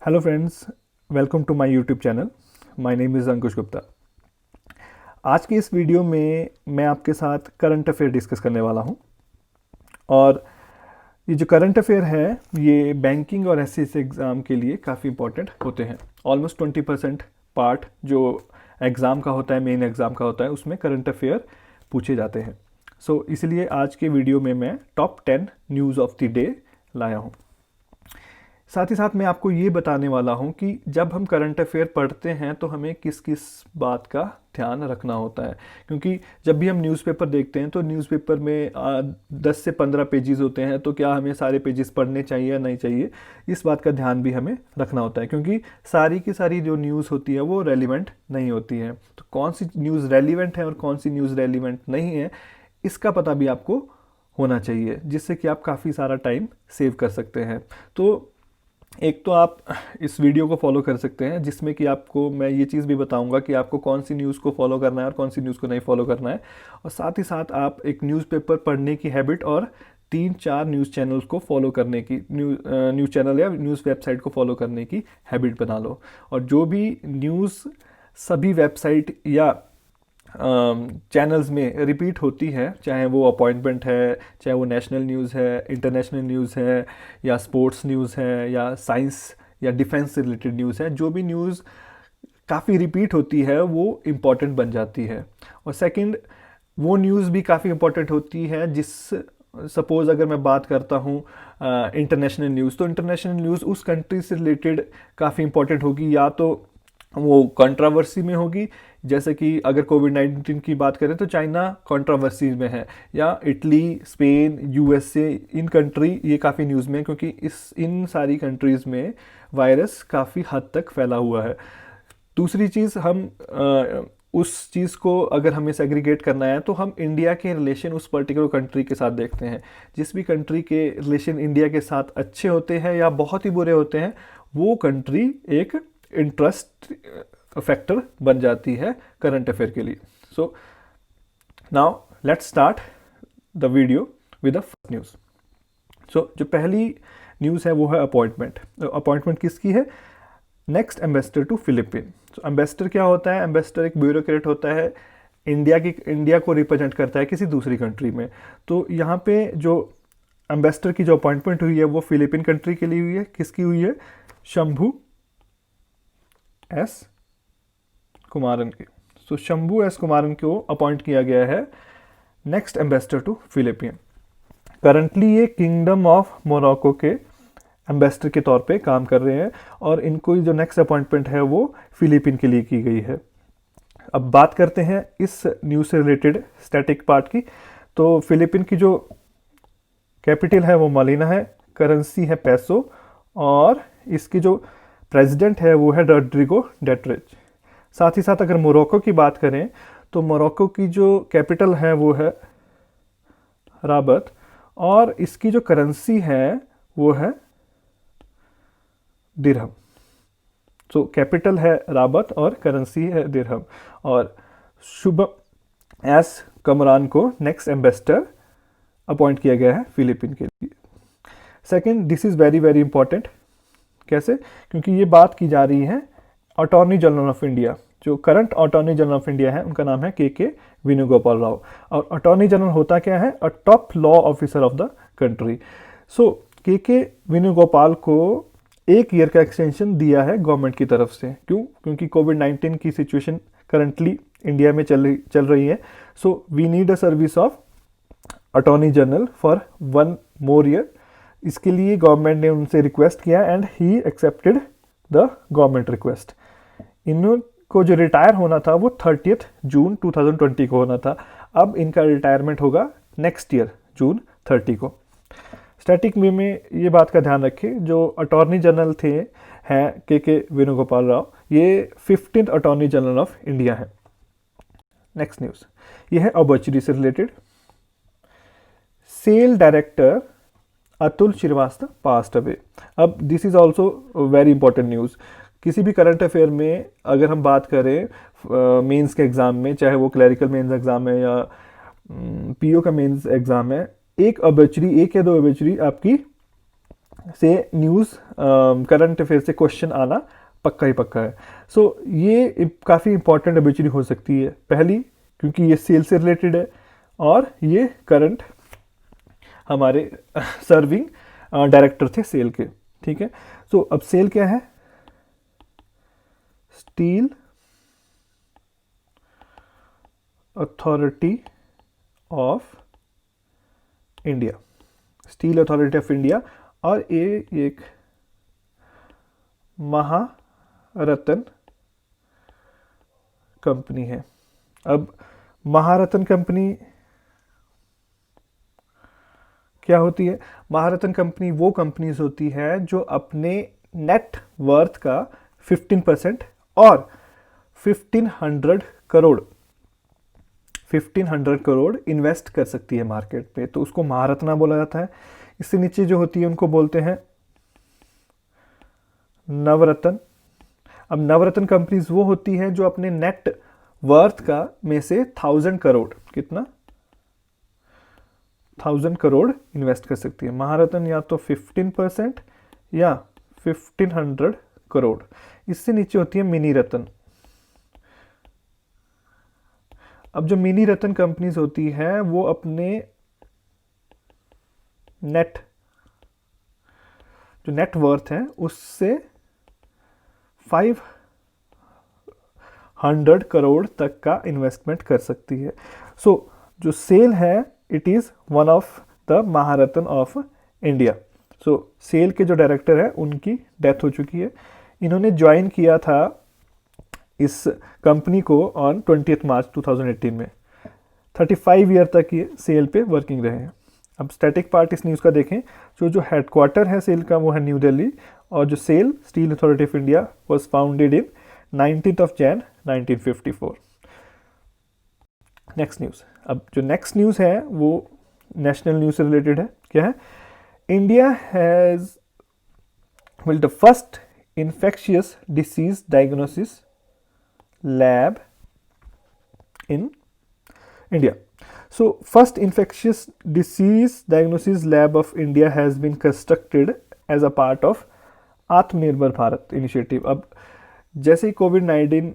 Hello friends, welcome to my YouTube channel. My name is Ankush Gupta. आज की इस video में मैं आपके साथ करंट अफेयर डिस्कस करने वाला हूं। और ये जो करंट अफेयर है ये बैंकिंग और एसएससी एग्ज़ाम के लिए काफ़ी इंपॉर्टेंट होते हैं। ऑलमोस्ट 20% पार्ट जो एग्ज़ाम का होता है, मेन एग्ज़ाम का होता है, उसमें करंट अफेयर पूछे जाते हैं। सो इसलिए आज के वीडियो में मैं top 10 news of the day लाया हूँ। साथ ही साथ मैं आपको ये बताने वाला हूँ कि जब हम करंट अफेयर पढ़ते हैं तो हमें किस किस बात का ध्यान रखना होता है। क्योंकि जब भी हम न्यूज़पेपर देखते हैं तो न्यूज़पेपर में 10 से 15 पेजेस होते हैं, तो क्या हमें सारे पेजेस पढ़ने चाहिए या नहीं चाहिए, इस बात का ध्यान भी हमें रखना होता है। क्योंकि सारी की सारी जो न्यूज़ होती है वो रेलिवेंट नहीं होती है। तो कौन सी न्यूज़ रेलिवेंट है और कौन सी न्यूज़ रेलिवेंट नहीं है, इसका पता भी आपको होना चाहिए, जिससे कि आप काफ़ी सारा टाइम सेव कर सकते हैं। तो एक तो आप इस वीडियो को फॉलो कर सकते हैं, जिसमें कि आपको मैं ये चीज़ भी बताऊंगा कि आपको कौन सी न्यूज़ को फॉलो करना है और कौन सी न्यूज़ को नहीं फॉलो करना है। और साथ ही साथ आप एक न्यूज़पेपर पढ़ने की हैबिट और 3-4 न्यूज़ चैनल्स को फॉलो करने की, न्यूज़ चैनल या न्यूज़ वेबसाइट को फॉलो करने की हैबिट बना लो। और जो भी न्यूज़ सभी वेबसाइट या चैनल्स में रिपीट होती है, चाहे वो अपॉइंटमेंट है, चाहे वो नेशनल न्यूज़ है, इंटरनेशनल न्यूज़ है, या स्पोर्ट्स न्यूज़ है, या साइंस या डिफेंस से रिलेटेड न्यूज़ है, जो भी न्यूज़ काफ़ी रिपीट होती है वो इम्पॉर्टेंट बन जाती है। और सेकंड, वो न्यूज़ भी काफ़ी इम्पॉर्टेंट होती है जिस सपोज़ अगर मैं बात करता हूँ इंटरनेशनल न्यूज़, तो इंटरनेशनल न्यूज़ उस कंट्री से रिलेटेड काफ़ी इम्पॉर्टेंट होगी, या तो वो कंट्रोवर्सी में होगी। जैसे कि अगर कोविड-19 की बात करें तो चाइना कंट्रोवर्सी में है, या Italy, Spain, USA, in country ये काफ़ी न्यूज़ में है, क्योंकि इन सारी कंट्रीज़ में वायरस काफ़ी हद तक फैला हुआ है। दूसरी चीज़, हम उस चीज़ को अगर हमें सेग्रीगेट करना है तो हम इंडिया के रिलेशन उस पर्टिकुलर कंट्री के साथ देखते हैं। जिस भी कंट्री के रिलेशन इंडिया के साथ अच्छे होते हैं या बहुत ही बुरे होते हैं, वो कंट्री एक इंटरेस्ट फैक्टर बन जाती है करंट अफेयर के लिए। So now let's start the video with the first news. So जो पहली न्यूज़ है वो है अपॉइंटमेंट। अपॉइंटमेंट किसकी है? Next ambassador to Philippine. So ambassador क्या होता है? एम्बेसडर एक ब्यूरोक्रेट होता है, इंडिया को रिप्रेजेंट करता है किसी दूसरी कंट्री में। तो यहाँ पे जो एम्बेसडर की जो अपॉइंटमेंट हुई है वो फिलीपीन कंट्री के लिए हुई है। किसकी हुई है? शंभू एस कुमारन की। सो शंभू एस कुमारन को अपॉइंट किया गया है next ambassador to Philippine. Currently ये किंगडम ऑफ मोरक्को के एम्बेसडर के तौर पे काम कर रहे हैं, और इनको जो नेक्स्ट अपॉइंटमेंट है वो फिलीपीन के लिए की गई है। अब बात करते हैं इस न्यूज़ से रिलेटेड स्टैटिक पार्ट की। तो फिलीपीन की जो कैपिटल है वो मलीना है, करेंसी है पैसो, और इसकी जो प्रेसिडेंट है वो है रोड्रिगो डटरेज। साथ ही साथ अगर मोरक्को की बात करें तो मोरक्को की जो कैपिटल है वो है राबत, और इसकी जो करेंसी है वो है दिरहम। सो कैपिटल है राबत और करेंसी है दिरहम। और शुभ एस कमरान को नेक्स्ट एम्बेसडर अपॉइंट किया गया है फिलीपीन के लिए। Second, this is very very important. कैसे? क्योंकि ये बात की जा रही है अटॉर्नी जनरल ऑफ इंडिया। जो current attorney general of India है उनका नाम है के वेणुगोपाल राव। और अटॉर्नी जनरल होता क्या है? A top law officer of the country. So K Venugopal को 1 ईयर का एक्सटेंशन दिया है गवर्नमेंट की तरफ से। क्यों? क्योंकि कोविड-19 की सिचुएशन करंटली इंडिया में चल रही है। So we need a service of attorney general for 1 more year. इसके लिए गवर्नमेंट ने उनसे रिक्वेस्ट किया and he accepted the government request. इनको जो रिटायर होना था वो 30 जून 2020 को होना था। अब इनका रिटायरमेंट होगा नेक्स्ट ईयर जून 30 को। स्टैटिक में ये बात का ध्यान रखें, जो अटॉर्नी जनरल थे हैं के वेणुगोपाल राव, ये 15th attorney general of India है। नेक्स्ट न्यूज़ ये है ऑबचरी से related. SAIL director Atul Srivastava passed away. अब this is also very important news. किसी भी करंट अफेयर में अगर हम बात करें मेंस के एग्ज़ाम में, चाहे वो क्लरिकल मेंस एग्ज़ाम है या पीओ का मेंस एग्ज़ाम है, एक या 2 ऑबचरी आपकी से न्यूज़ करंट अफेयर से क्वेश्चन आना पक्का ही पक्का है। सो ये काफ़ी इंपॉर्टेंट अपॉर्चुनिटी हो सकती है, पहली क्योंकि ये सेल से रिलेटेड है और ये करंट हमारे सर्विंग डायरेक्टर थे सेल के, ठीक है। सो अब सेल क्या है? Steel authority of India, steel authority of India, और ये एक महारत्न कंपनी है। अब महारत्न कंपनी क्या होती है? महारत्न कंपनी वो कंपनीज होती है जो अपने नेट वर्थ का 15% और 1500 करोड़ इन्वेस्ट कर सकती है मार्केट पे, तो उसको महारत्ना बोला जाता है। इससे नीचे जो होती है उनको बोलते हैं नवरत्न। अब नवरत्न कंपनीज वो होती है जो अपने नेट वर्थ का में से 1000 करोड़, कितना? 1000 करोड़ इन्वेस्ट कर सकती है। महारत्न या तो 15% या 1500 करोड़। इससे नीचे होती है मिनी रत्न। अब जो मिनी रत्न कंपनीज होती है वो अपने जो नेट वर्थ है उससे 500 करोड़ तक का इन्वेस्टमेंट कर सकती है। सो जो सेल है it is one of the Maharatna of India. So SAIL के जो डायरेक्टर है उनकी डेथ हो चुकी है। इन्होंने ज्वाइन किया था इस कंपनी को ऑन 20 मार्च 2018 में। 35 ईयर तक ये सेल पे वर्किंग रहे हैं। अब स्टैटिक पार्ट इस न्यूज़ का देखें, जो हेडक्वार्टर है सेल का वो है न्यू दिल्ली, और जो SAIL steel authority of India was founded in 19 Jan 1954। Next news. अब जो नेक्स्ट न्यूज़ है वो नेशनल न्यूज़ से रिलेटेड है। क्या है? India has built the first infectious disease diagnosis lab in India. So first infectious disease diagnosis lab of India has been constructed as a part of आत्मनिर्भर Bharat initiative. अब जैसे ही कोविड-19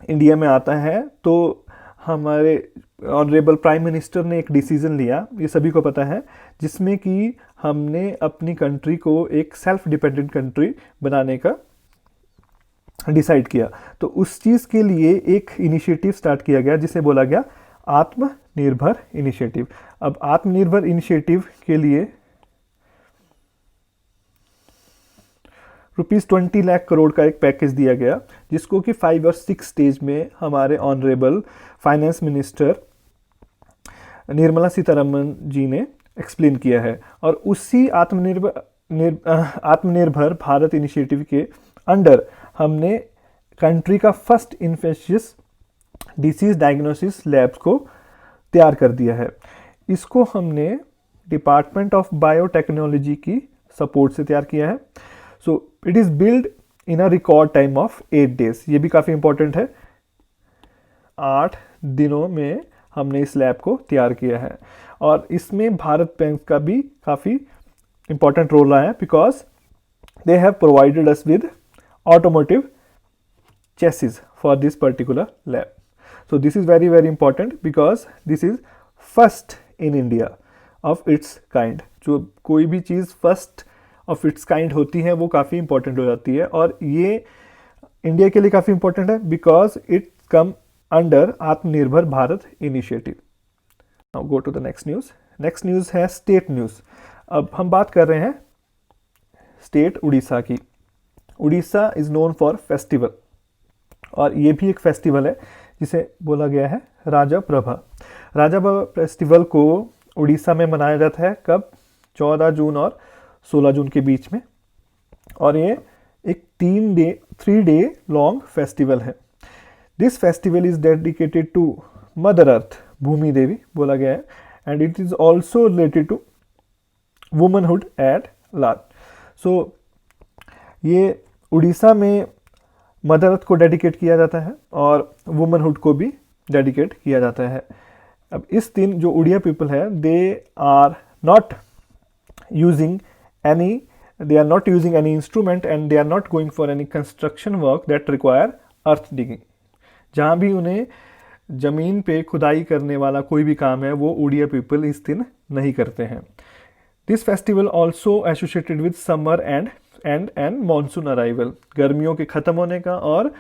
India में आता है तो हमारे ऑनरेबल प्राइम मिनिस्टर ने एक डिसीज़न लिया, ये सभी को पता है, जिसमें कि हमने अपनी कंट्री को एक सेल्फ डिपेंडेंट कंट्री बनाने का डिसाइड किया। तो उस चीज़ के लिए एक इनिशिएटिव स्टार्ट किया गया जिसे बोला गया आत्मनिर्भर इनिशिएटिव। अब आत्मनिर्भर इनिशिएटिव के लिए ₹20 लाख करोड़ का एक पैकेज दिया गया, जिसको कि 5 और 6 स्टेज में हमारे honourable finance minister Nirmala Sitharaman ji ने एक्सप्लेन किया है। और उसी आत्मनिर्भर भारत इनिशिएटिव के अंडर हमने कंट्री का first infectious disease diagnosis labs को तैयार कर दिया है। इसको हमने डिपार्टमेंट ऑफ बायोटेक्नोलॉजी की सपोर्ट से तैयार किया है। So it is build in a record time of 8 days. ये भी काफ़ी इंपॉर्टेंट है, 8 दिनों में हमने इस लैब को तैयार किया है। और इसमें भारत बैंक का भी काफ़ी इंपॉर्टेंट रोल रहा है, because they have provided us with automotive chassis for this particular lab. So this is very very important because this is first in India of its kind. जो कोई भी चीज़ first of its kind होती है वो काफ़ी important हो जाती है, और ये इंडिया के लिए काफ़ी important है because it come under आत्मनिर्भर Bharat initiative. Now go to the next news. Next news है state news. अब हम बात कर रहे हैं state उड़ीसा की। Orissa is known for festival, और ये भी एक फेस्टिवल है जिसे बोला गया है राजा प्रभा। राजा प्रभा फेस्टिवल को उड़ीसा में मनाया जाता है कब? 14 जून और 16 जून के बीच में, और ये एक 3 डे लॉन्ग फेस्टिवल है। This festival is dedicated to mother earth, Bhumi Devi बोला गया है, and it is also related to womanhood at large. So ये उड़ीसा में मदर अर्थ को डेडिकेट किया जाता है और वुमनहुड को भी डेडिकेट किया जाता है। अब इस दिन जो उड़िया पीपल है they are not using any they are not using any instrument and they are not going for any construction work that require earth digging. जहाँ भी उन्हें ज़मीन पे खुदाई करने वाला कोई भी काम है वो उड़िया पीपल इस दिन नहीं करते हैं. This festival also associated with summer and monsoon arrival. गर्मियों के ख़त्म होने का और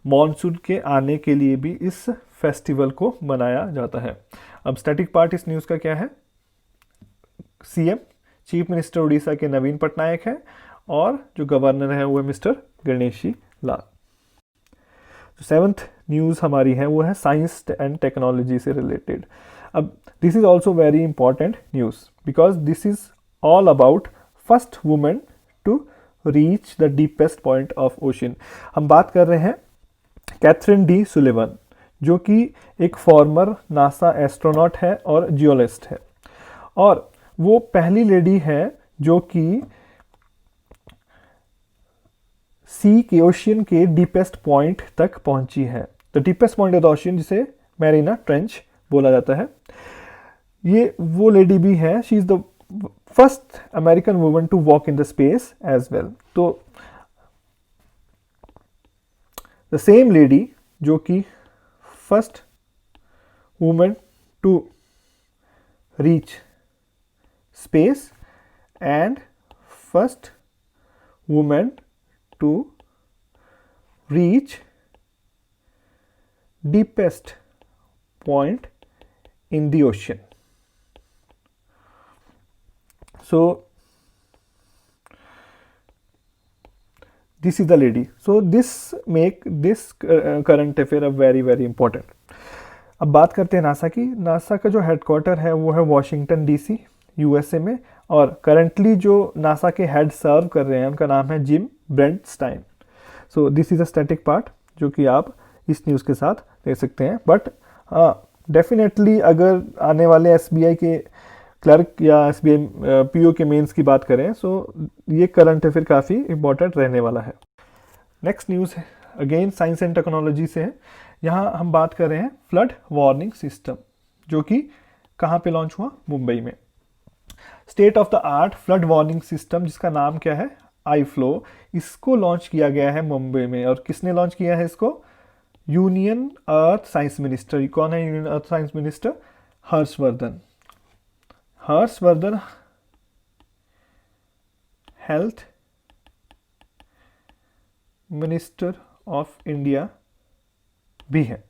मानसून के आने के लिए भी इस फेस्टिवल को मनाया जाता है. अब स्टैटिक पार्ट इस न्यूज़ का क्या है? सीएम चीफ मिनिस्टर उड़ीसा के नवीन पटनायक हैं और जो गवर्नर है वो है मिस्टर गणेशी लाल. जो सेवन्थ न्यूज़ हमारी है वो है साइंस एंड टेक्नोलॉजी से रिलेटेड. अब this is also very important news because this is all about first women to reach the deepest point of ocean. हम बात कर रहे हैं कैथरीन डी सुलिवन, जो कि एक फॉर्मर नासा एस्ट्रोनॉट है और जियोलिस्ट है, और वो पहली लेडी है जो कि सी के ओशियन के डीपेस्ट पॉइंट तक पहुंची है. The deepest point of the ocean जिसे मैरीना ट्रेंच बोला जाता है, ये वो लेडी भी है. She is the first American woman to walk in the space as well. तो द सेम लेडी जो कि first woman to reach space and first woman to reach deepest point in the ocean. So this is the lady. So this make this current affair a very important. अब बात करते हैं NASA की. NASA का जो headquarter है वो है वॉशिंगटन डीसी यूएसए में, और करंटली जो नासा के हेड सर्व कर रहे हैं उनका नाम है Jim Brentstein. So this is a static part जो कि आप इस न्यूज़ के साथ देख सकते हैं. बट हाँ, डेफिनेटली अगर आने वाले एसबीआई के क्लर्क या एसबीआई पीओ के मेंस की बात करें, सो ये करंट अफेयर काफ़ी इंपॉर्टेंट रहने वाला है. नेक्स्ट न्यूज़ है अगेन साइंस एंड टेक्नोलॉजी से है. यहाँ हम बात कर रहे हैं फ्लड वार्निंग सिस्टम, जो कि कहाँ पे लॉन्च हुआ? मुंबई में. State of the art flood warning system, जिसका नाम क्या है? iFlow. इसको लॉन्च किया गया है मुंबई में. और किसने लॉन्च किया है इसको? Union earth science minister. कौन है union earth science minister? Harshvardhan. Health minister of India भी है.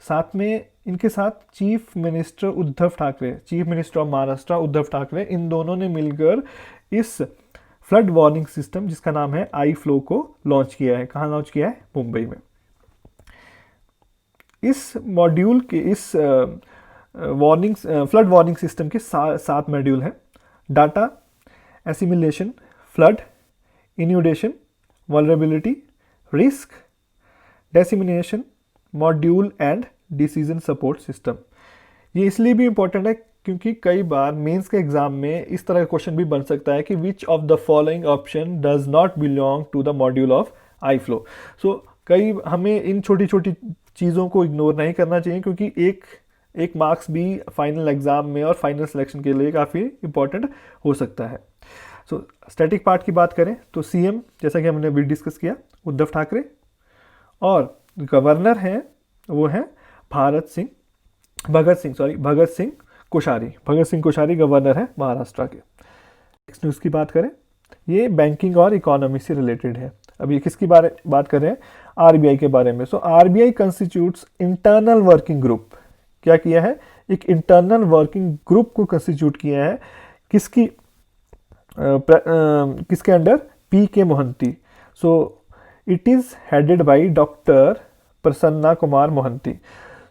साथ में इनके साथ chief minister Uddhav Thackeray, chief minister of Maharashtra Uddhav Thackeray, इन दोनों ने मिलकर इस फ्लड वार्निंग सिस्टम जिसका नाम है iFlow को लॉन्च किया है. कहाँ लॉन्च किया है? मुंबई में. इस मॉड्यूल के इस फ्लड वार्निंग सिस्टम के 7 मॉड्यूल हैं. Data assimilation, flood inundation, vulnerability, risk, dissemination, module and decision support system. ये इसलिए भी इंपॉर्टेंट है क्योंकि कई बार मेंस के एग्जाम में इस तरह का क्वेश्चन भी बन सकता है कि which of the following option does not belong to the module of iFlow. So कई हमें इन छोटी छोटी चीज़ों को इग्नोर नहीं करना चाहिए, क्योंकि एक मार्क्स भी फाइनल एग्जाम में और फाइनल सिलेक्शन के लिए काफ़ी इंपॉर्टेंट हो सकता है. सो स्टैटिक पार्ट की बात करें तो सीएम, जैसा कि हमने अभी डिस्कस किया, उद्धव ठाकरे, और गवर्नर हैं वो हैं भगत सिंह कोश्यारी गवर्नर है महाराष्ट्र के. नेक्स्ट न्यूज़ की बात करें, ये बैंकिंग और इकोनॉमी से रिलेटेड है. अब ये किसकी बात कर रहे हैं? आरबीआई के बारे में. So RBI constitutes internal working group. क्या किया है? एक इंटरनल वर्किंग ग्रुप को कंस्टिट्यूट किया है. किसके under? P K. Mohanty. So it is headed by doctor Prasanna Kumar Mohanty.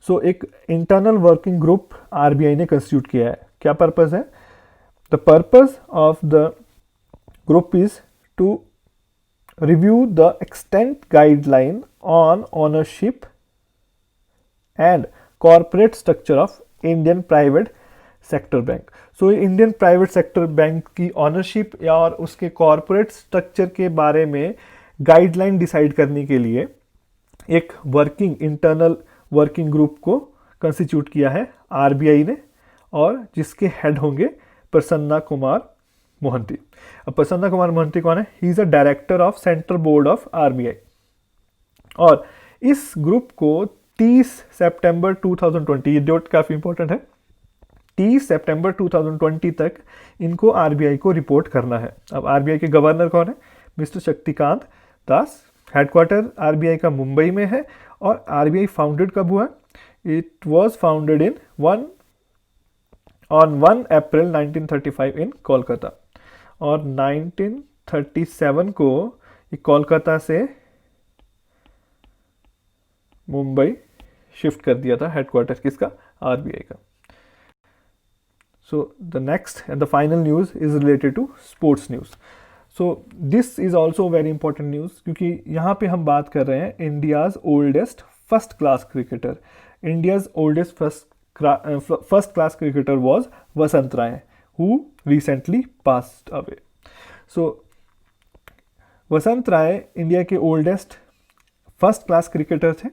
सो एक इंटरनल वर्किंग ग्रुप आरबीआई ने कंस्टिट्यूट किया है. क्या पर्पस है? The purpose of the group is to review the extent guideline on ownership and corporate structure of Indian private sector bank. So Indian private sector bank की ownership या और उसके corporate structure के बारे में गाइडलाइन डिसाइड करने के लिए एक इंटरनल वर्किंग ग्रुप को कंस्टिट्यूट किया है आरबीआई ने, और जिसके हेड होंगे प्रसन्ना कुमार मोहंती। अब प्रसन्न कुमार मोहंती कौन है? He is a director of central board of RBI. और इस ग्रुप को 30 सितंबर 2020, ये डेट काफ़ी इंपॉर्टेंट है, 30 सितंबर 2020 तक इनको आरबीआई को रिपोर्ट करना है। अब आरबीआई के गवर्नर कौन है? Mister Shaktikanta Das. Headquarter RBI का मुंबई में है। और आरबीआई फाउंडेड कब हुआ? इट वॉज फाउंडेड ऑन 1 अप्रैल 1935 इन कोलकाता। और 1937 को ये कोलकाता से मुंबई शिफ्ट कर दिया था हेडक्वार्टर किसका? आरबीआई का। So the next and the final news is related to sports news. So this is also very important news, क्योंकि यहाँ पे हम बात कर रहे हैं India's oldest first class cricketer. India's oldest first class cricketer was Vasant Rai, who recently passed away. So Vasant Rai India के oldest first class cricketer थे,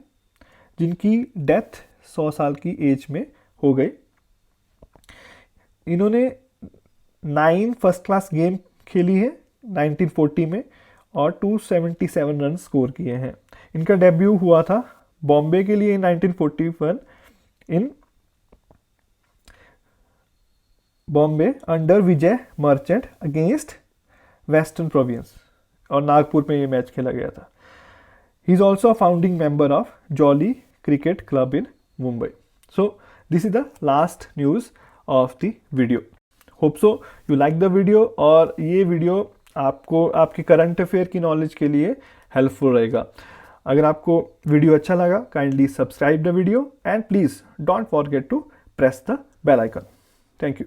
जिनकी डेथ 100 साल की एज में हो गई। इन्होंने 9 फर्स्ट क्लास गेम खेली है 1940 में और 277 रन स्कोर किए हैं। इनका डेब्यू हुआ था बॉम्बे के लिए 1941 इन Bombay under Vijay Merchant against western province, और नागपुर में ये मैच खेला गया था। He is also a founding member of jolly cricket club in Mumbai. So this is the last news of the video. Hope so you like the video, और ये video आपको आपके करंट अफेयर की नॉलेज के लिए हेल्पफुल रहेगा। अगर आपको वीडियो अच्छा लगा, kindly subscribe the video and please don't forget to press the bell icon. Thank you.